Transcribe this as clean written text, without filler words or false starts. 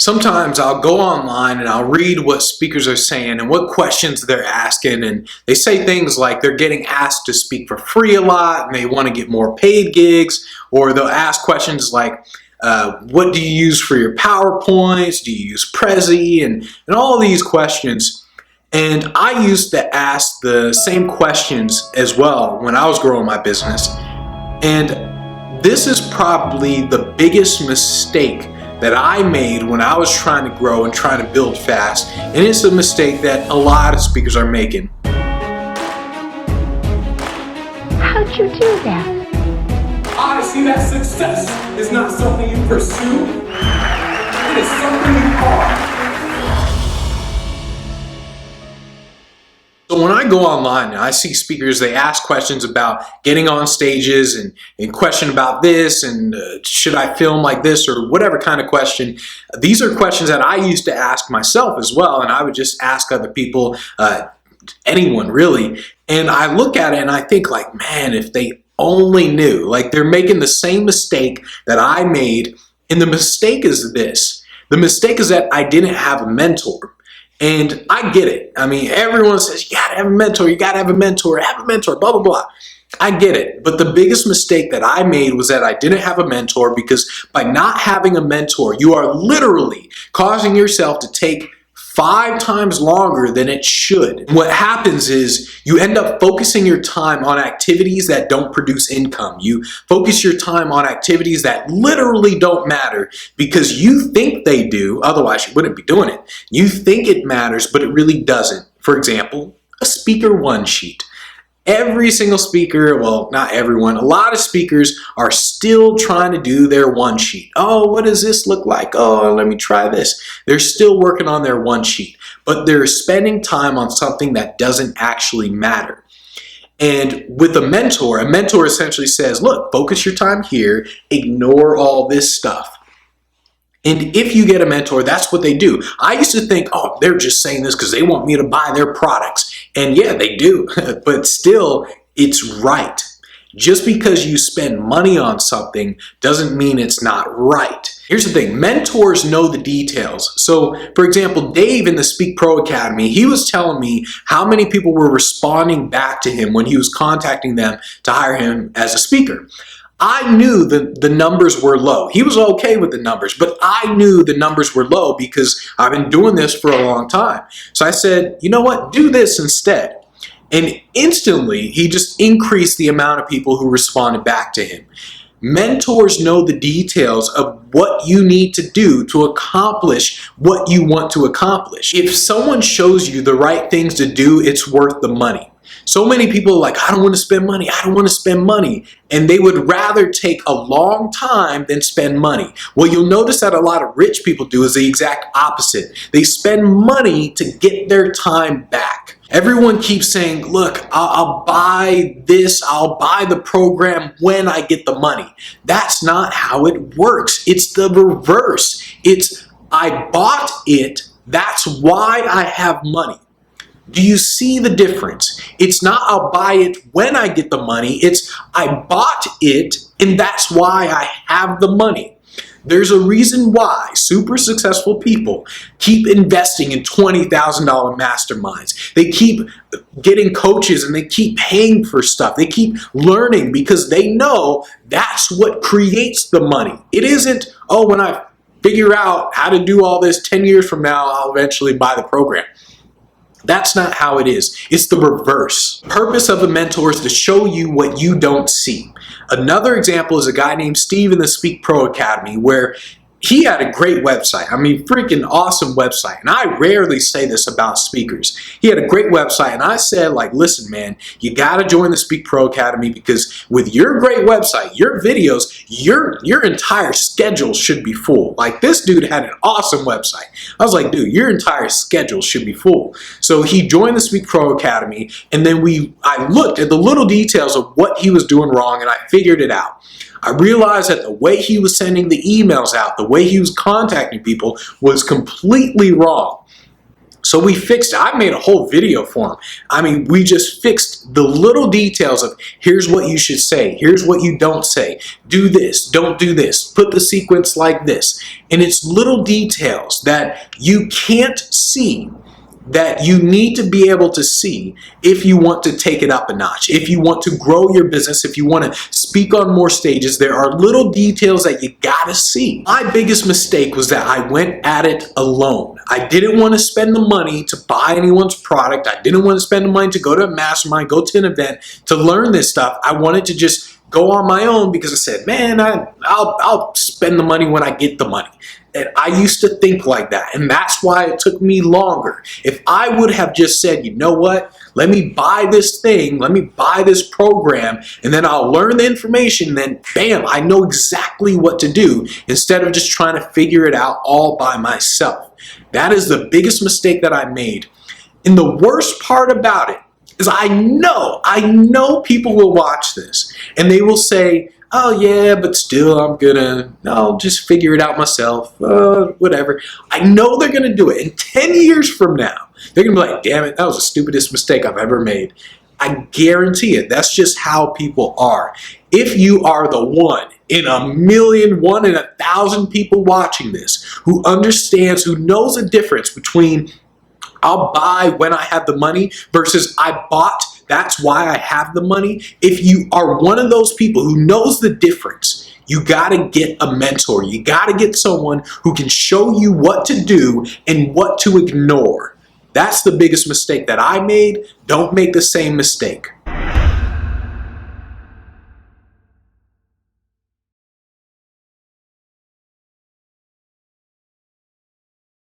Sometimes I'll go online and I'll read what speakers are saying and what questions they're asking, and they say things like they're getting asked to speak for free a lot and they want to get more paid gigs, or they'll ask questions like, what do you use for your PowerPoints? Do you use Prezi? And all these questions. And I used to ask the same questions as well when I was growing my business. And this is probably the biggest mistake that I made when I was trying to grow and trying to build fast. And it's a mistake that a lot of speakers are making. How'd you do that? I see that success is not something you pursue. It is something you are. So when I go online and I see speakers, they ask questions about getting on stages and question about this and should I film like this or whatever kind of question. These are questions that I used to ask myself as well, and I would just ask other people, anyone really. And I look at it and I think like, man, if they only knew, like they're making the same mistake that I made. And the mistake is this. The mistake is that I didn't have a mentor. And I get it. I mean, everyone says, you gotta have a mentor, have a mentor, blah, blah, blah. I get it. But the biggest mistake that I made was that I didn't have a mentor, because by not having a mentor, you are literally causing yourself to take 5 times longer than it should. What happens is you end up focusing your time on activities that don't produce income. You focus your time on activities that literally don't matter because you think they do, otherwise you wouldn't be doing it. You think it matters, but it really doesn't. For example, a speaker one sheet. Every single speaker, well, not everyone, a lot of speakers are still trying to do their one sheet. Oh, what does this look like? Oh, let me try this. They're still working on their one sheet, but they're spending time on something that doesn't actually matter. And with a mentor essentially says, look, focus your time here, ignore all this stuff. And if you get a mentor, that's what they do. I used to think, oh, they're just saying this because they want me to buy their products. And yeah, they do, but still, it's right. Just because you spend money on something doesn't mean it's not right. Here's the thing, mentors know the details. So, for example, Dave in the Speak Pro Academy, he was telling me how many people were responding back to him when he was contacting them to hire him as a speaker. I knew that the numbers were low. He was okay with the numbers, but I knew the numbers were low because I've been doing this for a long time. So I said, you know what, do this instead. And instantly, he just increased the amount of people who responded back to him. Mentors know the details of what you need to do to accomplish what you want to accomplish. If someone shows you the right things to do, it's worth the money. So many people are like, I don't want to spend money, I don't want to spend money. And they would rather take a long time than spend money. What you'll notice that a lot of rich people do is the exact opposite. They spend money to get their time back. Everyone keeps saying, look, I'll buy this, I'll buy the program when I get the money. That's not how it works. It's the reverse. It's, I bought it, that's why I have money. Do you see the difference? It's not I'll buy it when I get the money. It's I bought it and that's why I have the money. There's a reason why super successful people keep investing in $20,000 masterminds. They keep getting coaches and they keep paying for stuff. They keep learning because they know that's what creates the money. It isn't, oh, when I figure out how to do all this 10 years from now, I'll eventually buy the program. That's not how it is. It's the reverse. The purpose of a mentor is to show you what you don't see. Another example is a guy named Steve in the Speak Pro Academy, where he had a great website. I mean, freaking awesome website. And I rarely say this about speakers. He had a great website, and I said, like, listen, man, you gotta join the Speak Pro Academy because with your great website, your videos, your entire schedule should be full. Like, this dude had an awesome website. I was like, dude, your entire schedule should be full. So he joined the Speak Pro Academy, and then I looked at the little details of what he was doing wrong, and I figured it out. I realized that the way he was sending the emails out, the way he was contacting people was completely wrong. So we fixed it. I made a whole video for him. I mean, we just fixed the little details of here's what you should say, here's what you don't say, do this, don't do this, put the sequence like this. And it's little details that you can't see that you need to be able to see if you want to take it up a notch, if you want to grow your business, if you want to speak on more stages. There are little details that you gotta see. My biggest mistake was that I went at it alone. I didn't want to spend the money to buy anyone's product. I didn't want to spend the money to go to a mastermind, go to an event to learn this stuff. I wanted to just go on my own because I said, man, I'll spend the money when I get the money. And I used to think like that, and that's why it took me longer. If I would have just said, you know what, let me buy this thing, let me buy this program, and then I'll learn the information, then bam, I know exactly what to do, instead of just trying to figure it out all by myself. That is the biggest mistake that I made. And the worst part about it is I know people will watch this, and they will say, oh yeah, but still I'll just figure it out myself, whatever. I know they're gonna do it. And 10 years from now, they're gonna be like, damn it, that was the stupidest mistake I've ever made. I guarantee it. That's just how people are. If you are the one in a million, 1 in 1,000 people watching this who understands, who knows the difference between I'll buy when I have the money versus I bought, that's why I have the money. If you are one of those people who knows the difference, you gotta get a mentor. You gotta get someone who can show you what to do and what to ignore. That's the biggest mistake that I made. Don't make the same mistake.